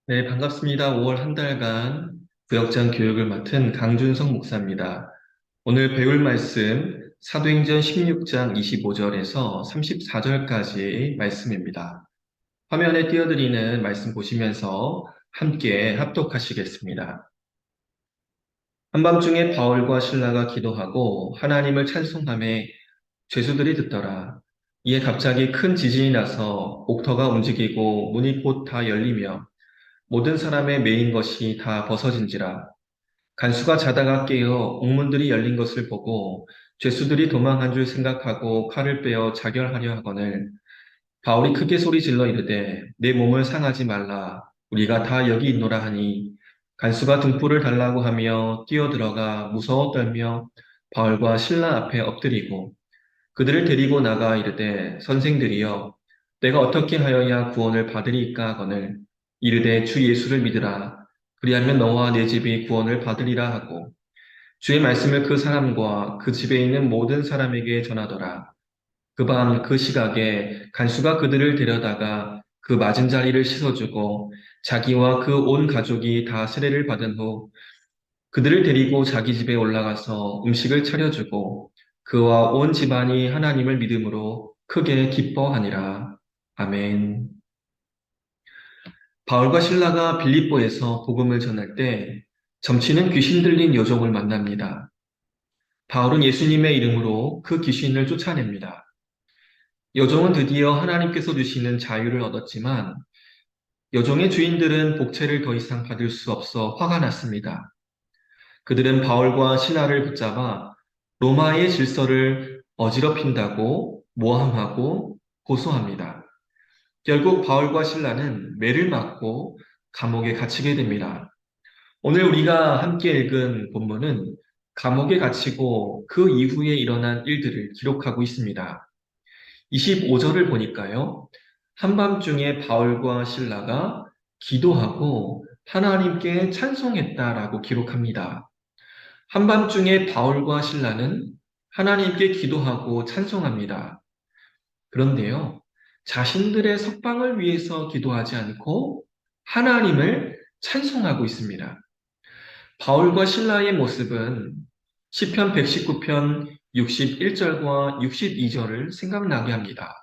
네, 반갑습니다. 5월 한 달간 구역장 교육을 맡은 강준성 목사입니다. 오늘 배울 말씀 사도행전 16장 25절에서 34절까지의 말씀입니다. 화면에 띄워드리는 말씀 보시면서 함께 합독하시겠습니다. 한밤중에 바울과 실라가 기도하고 하나님을 찬송하며 죄수들이 듣더라. 이에 갑자기 큰 지진이 나서 옥터가 움직이고 문이 곧 다 열리며 모든 사람의 매인 것이 다 벗어진지라. 간수가 자다가 깨어 옥문들이 열린 것을 보고 죄수들이 도망한 줄 생각하고 칼을 빼어 자결하려 하거늘 바울이 크게 소리 질러 이르되 내 몸을 상하지 말라 우리가 다 여기 있노라 하니 간수가 등불을 달라고 하며 뛰어들어가 무서워 떨며 바울과 신라 앞에 엎드리고 그들을 데리고 나가 이르되 선생들이여 내가 어떻게 하여야 구원을 받으리이까 하거늘 이르되 주 예수를 믿으라 그리하면 너와 내 집이 구원을 받으리라 하고 주의 말씀을 그 사람과 그 집에 있는 모든 사람에게 전하더라. 그 밤 그 시각에 간수가 그들을 데려다가 그 맞은 자리를 씻어주고 자기와 그 온 가족이 다 세례를 받은 후 그들을 데리고 자기 집에 올라가서 음식을 차려주고 그와 온 집안이 하나님을 믿음으로 크게 기뻐하니라. 아멘. 바울과 실라가 빌립보에서 복음을 전할 때 점치는 귀신 들린 여종을 만납니다. 바울은 예수님의 이름으로 그 귀신을 쫓아냅니다. 여종은 드디어 하나님께서 주시는 자유를 얻었지만 여종의 주인들은 복채를 더 이상 받을 수 없어 화가 났습니다. 그들은 바울과 신라를 붙잡아 로마의 질서를 어지럽힌다고 모함하고 고소합니다. 결국 바울과 신라는 매를 맞고 감옥에 갇히게 됩니다. 오늘 우리가 함께 읽은 본문은 감옥에 갇히고 그 이후에 일어난 일들을 기록하고 있습니다. 25절을 보니까요. 한밤중에 바울과 신라가 기도하고 하나님께 찬송했다라고 기록합니다. 한밤중에 바울과 신라는 하나님께 기도하고 찬송합니다. 그런데요, 자신들의 석방을 위해서 기도하지 않고 하나님을 찬송하고 있습니다. 바울과 신라의 모습은 시편 119편 61절과 62절을 생각나게 합니다.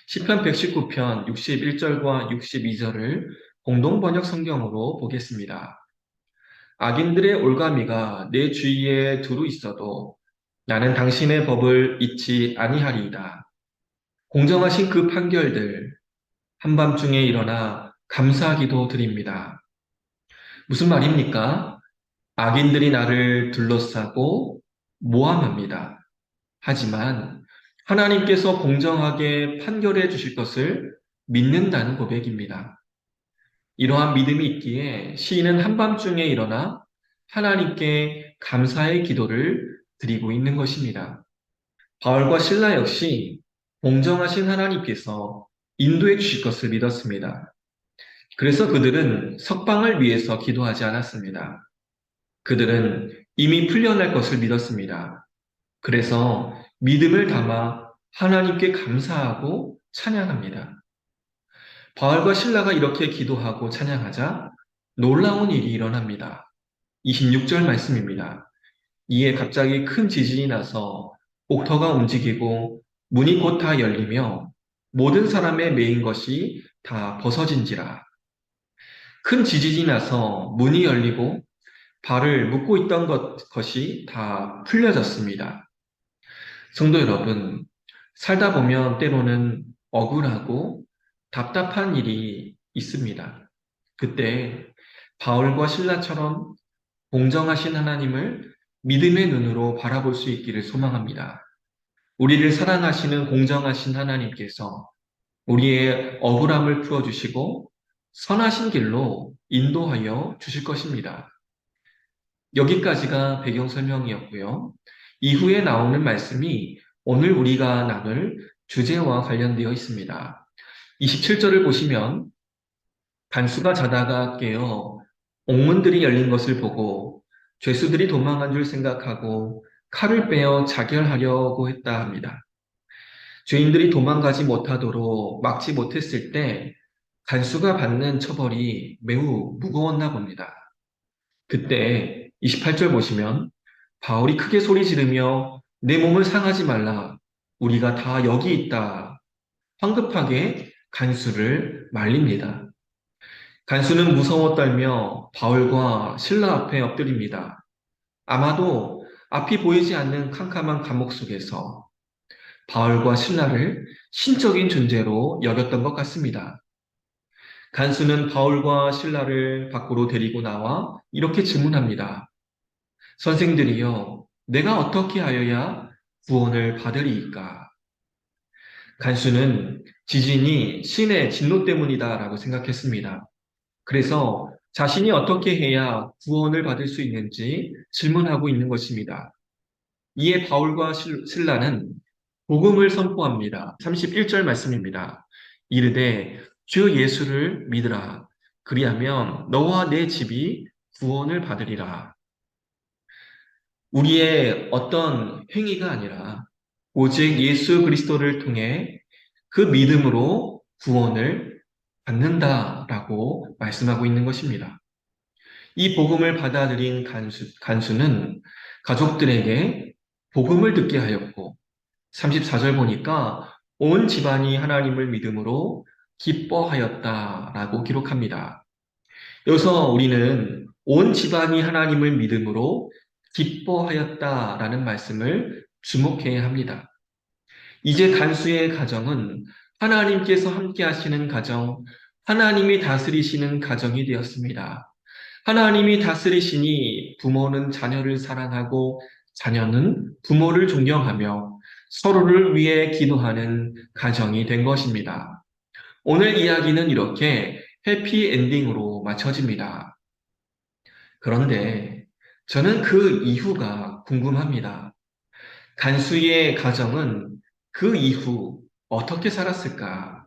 시편 119편 61절과 62절을 공동번역 성경으로 보겠습니다. 악인들의 올가미가 내 주위에 두루 있어도 나는 당신의 법을 잊지 아니하리이다. 공정하신 그 판결들 한밤중에 일어나 감사기도 드립니다. 무슨 말입니까? 악인들이 나를 둘러싸고 모함합니다. 하지만 하나님께서 공정하게 판결해 주실 것을 믿는다는 고백입니다. 이러한 믿음이 있기에 시인은 한밤중에 일어나 하나님께 감사의 기도를 드리고 있는 것입니다. 바울과 신라 역시 공정하신 하나님께서 인도해 주실 것을 믿었습니다. 그래서 그들은 석방을 위해서 기도하지 않았습니다. 그들은 이미 풀려날 것을 믿었습니다. 그래서 믿음을 담아 하나님께 감사하고 찬양합니다. 바울과 신라가 이렇게 기도하고 찬양하자 놀라운 일이 일어납니다. 26절 말씀입니다. 이에 갑자기 큰 지진이 나서 옥터가 움직이고 문이 곧 다 열리며 모든 사람의 매인 것이 다 벗어진지라. 큰 지진이 나서 문이 열리고 발을 묶고 있던 것이 다 풀려졌습니다. 성도 여러분, 살다 보면 때로는 억울하고 답답한 일이 있습니다. 그때 바울과 신라처럼 공정하신 하나님을 믿음의 눈으로 바라볼 수 있기를 소망합니다. 우리를 사랑하시는 공정하신 하나님께서 우리의 억울함을 풀어주시고 선하신 길로 인도하여 주실 것입니다. 여기까지가 배경 설명이었고요. 이후에 나오는 말씀이 오늘 우리가 나눌 주제와 관련되어 있습니다. 27절을 보시면 간수가 자다가 깨어 옥문들이 열린 것을 보고 죄수들이 도망한 줄 생각하고 칼을 빼어 자결하려고 했다 합니다. 죄인들이 도망가지 못하도록 막지 못했을 때 간수가 받는 처벌이 매우 무거웠나 봅니다. 그때 28절 보시면 바울이 크게 소리 지르며 내 몸을 상하지 말라. 우리가 다 여기 있다. 황급하게 간수를 말립니다. 간수는 무서워 떨며 바울과 신라 앞에 엎드립니다. 아마도 앞이 보이지 않는 캄캄한 감옥 속에서 바울과 신라를 신적인 존재로 여겼던 것 같습니다. 간수는 바울과 신라를 밖으로 데리고 나와 이렇게 질문합니다. 선생들이여, 내가 어떻게 하여야 구원을 받으리이까? 간수는 지진이 신의 진노 때문이다라고 생각했습니다. 그래서 자신이 어떻게 해야 구원을 받을 수 있는지 질문하고 있는 것입니다. 이에 바울과 신라는 복음을 선포합니다. 31절 말씀입니다. 이르되 주 예수를 믿으라. 그리하면 너와 내 집이 구원을 받으리라. 우리의 어떤 행위가 아니라 오직 예수 그리스도를 통해 그 믿음으로 구원을 받는다라고 말씀하고 있는 것입니다. 이 복음을 받아들인 간수는 가족들에게 복음을 듣게 하였고 34절 보니까 온 집안이 하나님을 믿음으로 기뻐하였다라고 기록합니다. 여기서 우리는 온 집안이 하나님을 믿음으로 기뻐하였다라는 말씀을 주목해야 합니다. 이제 간수의 가정은 하나님께서 함께 하시는 가정, 하나님이 다스리시는 가정이 되었습니다. 하나님이 다스리시니 부모는 자녀를 사랑하고 자녀는 부모를 존경하며 서로를 위해 기도하는 가정이 된 것입니다. 오늘 이야기는 이렇게 해피엔딩으로 마쳐집니다. 그런데 저는 그 이후가 궁금합니다. 간수의 가정은 그 이후 어떻게 살았을까?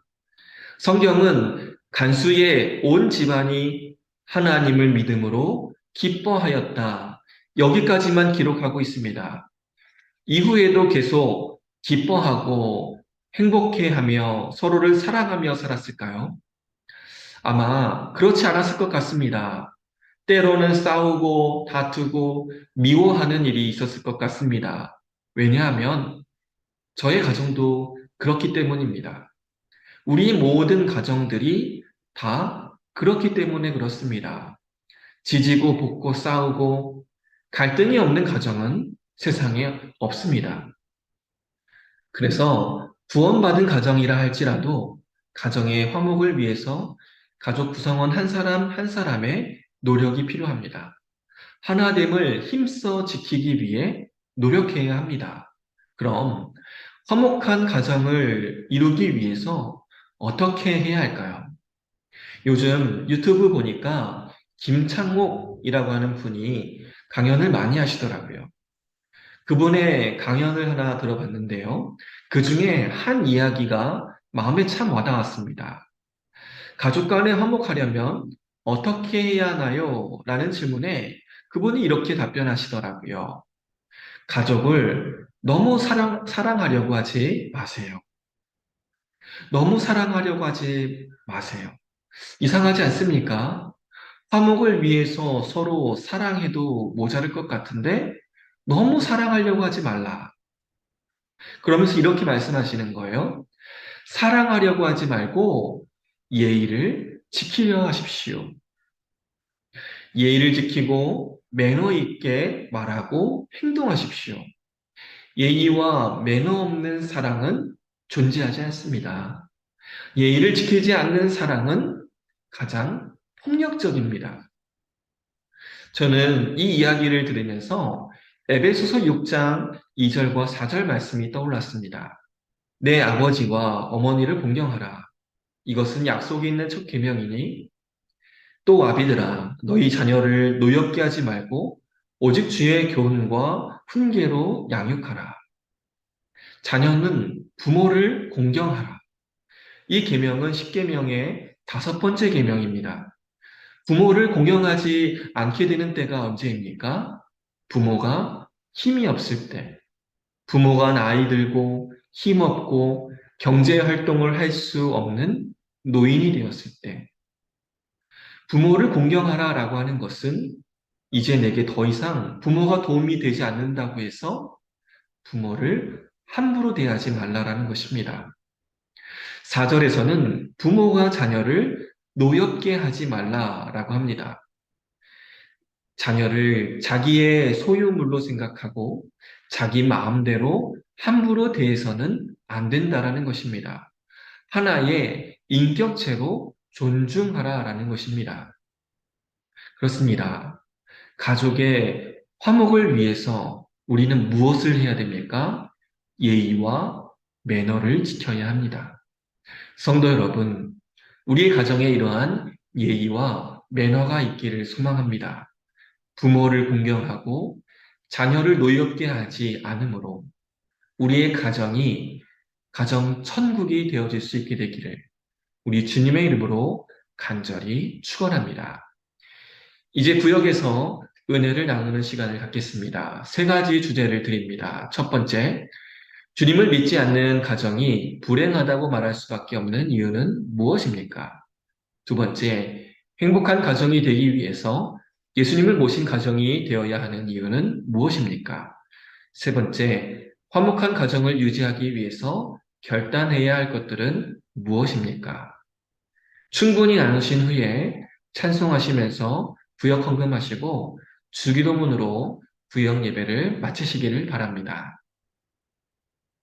성경은 간수의 온 집안이 하나님을 믿음으로 기뻐하였다. 여기까지만 기록하고 있습니다. 이후에도 계속 기뻐하고 행복해하며 서로를 사랑하며 살았을까요? 아마 그렇지 않았을 것 같습니다. 때로는 싸우고 다투고 미워하는 일이 있었을 것 같습니다. 왜냐하면 저의 가정도 그렇기 때문입니다. 우리 모든 가정들이 다 그렇기 때문에 그렇습니다. 지지고 볶고 싸우고 갈등이 없는 가정은 세상에 없습니다. 그래서 구원받은 가정이라 할지라도 가정의 화목을 위해서 가족 구성원 한 사람 한 사람의 노력이 필요합니다. 하나됨을 힘써 지키기 위해 노력해야 합니다. 그럼 화목한 가정을 이루기 위해서 어떻게 해야 할까요? 요즘 유튜브 보니까 김창옥이라고 하는 분이 강연을 많이 하시더라고요. 그분의 강연을 하나 들어봤는데요. 그 중에 한 이야기가 마음에 참 와닿았습니다. 가족 간에 화목하려면 어떻게 해야 하나요? 라는 질문에 그분이 이렇게 답변하시더라고요. 가족을 너무 사랑하려고 하지 마세요. 너무 사랑하려고 하지 마세요. 이상하지 않습니까? 화목을 위해서 서로 사랑해도 모자랄 것 같은데 너무 사랑하려고 하지 말라. 그러면서 이렇게 말씀하시는 거예요. 사랑하려고 하지 말고 예의를 지키려 하십시오. 예의를 지키고 매너 있게 말하고 행동하십시오. 예의와 매너 없는 사랑은 존재하지 않습니다. 예의를 지키지 않는 사랑은 가장 폭력적입니다. 저는 이 이야기를 들으면서 에베소서 6장 2절과 4절 말씀이 떠올랐습니다. 내 아버지와 어머니를 공경하라. 이것은 약속이 있는 첫 계명이니 또 아비들아 너희 자녀를 노엽게 하지 말고 오직 주의 교훈과 훈계로 양육하라. 자녀는 부모를 공경하라. 이 계명은 10계명의 다섯 번째 계명입니다. 부모를 공경하지 않게 되는 때가 언제입니까? 부모가 힘이 없을 때, 부모가 나이 들고 힘없고 경제 활동을 할 수 없는 노인이 되었을 때, 부모를 공경하라라고 하는 것은 이제 내게 더 이상 부모가 도움이 되지 않는다고 해서 부모를 함부로 대하지 말라라는 것입니다. 4절에서는 부모가 자녀를 노엽게 하지 말라라고 합니다. 자녀를 자기의 소유물로 생각하고 자기 마음대로 함부로 대해서는 안 된다라는 것입니다. 하나의 인격체로 존중하라라는 것입니다. 그렇습니다. 가족의 화목을 위해서 우리는 무엇을 해야 됩니까? 예의와 매너를 지켜야 합니다. 성도 여러분, 우리의 가정에 이러한 예의와 매너가 있기를 소망합니다. 부모를 공경하고 자녀를 노엽게 하지 않으므로 우리의 가정이 가정 천국이 되어질 수 있게 되기를 우리 주님의 이름으로 간절히 축원합니다. 이제 구역에서 은혜를 나누는 시간을 갖겠습니다. 세 가지 주제를 드립니다. 첫 번째, 주님을 믿지 않는 가정이 불행하다고 말할 수밖에 없는 이유는 무엇입니까? 두 번째, 행복한 가정이 되기 위해서 예수님을 모신 가정이 되어야 하는 이유는 무엇입니까? 세 번째, 화목한 가정을 유지하기 위해서 결단해야 할 것들은 무엇입니까? 충분히 나누신 후에 찬송하시면서 구역 헌금하시고 주기도문으로 구역 예배를 마치시기를 바랍니다.